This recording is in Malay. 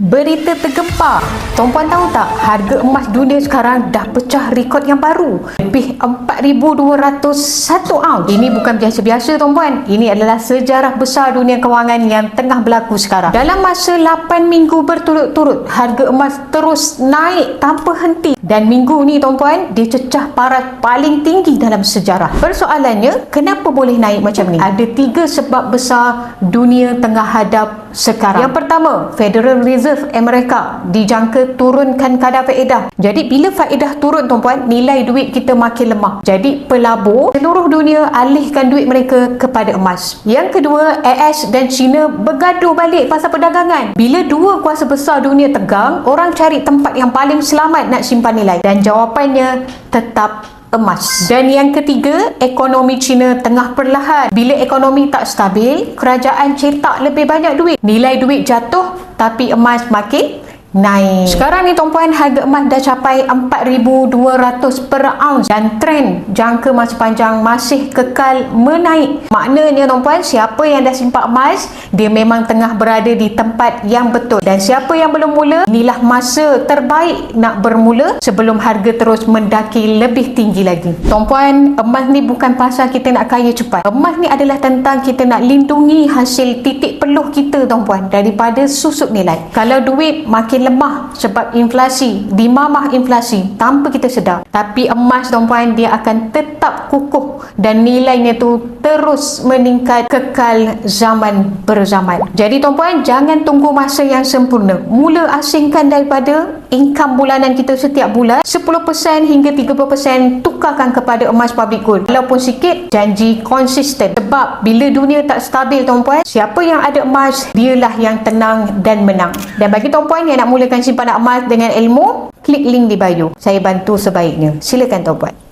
Berita tergempar. Tuan-puan tahu tak, harga emas dunia sekarang dah pecah rekod yang baru. Lebih 4,201 ounce. Ini bukan biasa-biasa tuan-puan. Ini adalah sejarah besar dunia kewangan yang tengah berlaku sekarang. Dalam masa 8 minggu berturut-turut, harga emas terus naik tanpa henti. Dan minggu ni tuan-puan, dia cecah paras paling tinggi dalam sejarah. Persoalannya, kenapa boleh naik macam ni? Ada 3 sebab besar dunia tengah hadap sekarang. Yang pertama, Federal Reserve Amerika dijangka turunkan kadar faedah. Jadi bila faedah turun tuan-puan, nilai duit kita makin lemah. Jadi pelabur seluruh dunia alihkan duit mereka kepada emas. Yang kedua, AS dan China bergaduh balik pasal perdagangan. Bila dua kuasa besar dunia tegang, orang cari tempat yang paling selamat nak simpan nilai. Dan jawapannya tetap emas. Dan yang ketiga, ekonomi China tengah perlahan. Bila ekonomi tak stabil, kerajaan cetak lebih banyak duit. Nilai duit jatuh, tapi emas makin naik. Sekarang ni tuan-puan, harga emas dah capai 4,200 per ounce dan trend jangka masa panjang masih kekal menaik. Maknanya tuan-puan, siapa yang dah simpan emas, dia memang tengah berada di tempat yang betul. Dan siapa yang belum mula, inilah masa terbaik nak bermula sebelum harga terus mendaki lebih tinggi lagi. Tuan-puan, emas ni bukan pasal kita nak kaya cepat. Emas ni adalah tentang kita nak lindungi hasil titik peluh kita tuan-puan daripada susut nilai. Kalau duit makin lemah sebab inflasi, dimamah inflasi tanpa kita sedar. Tapi emas tuan-puan, dia akan tetap kukuh dan nilainya tu terus meningkat kekal zaman berzaman. Jadi tuan-puan, jangan tunggu masa yang sempurna. Mula asingkan daripada income bulanan kita setiap bulan 10% hingga 30% tukarkan kepada emas public good. Walaupun sikit, janji konsisten. Sebab bila dunia tak stabil tuan-puan, siapa yang ada emas, dialah yang tenang dan menang. Dan bagi tuan-puan yang nak mulakan simpanan emas dengan ilmu, klik link di bio. Saya bantu sebaiknya. Silakan tuan-puan.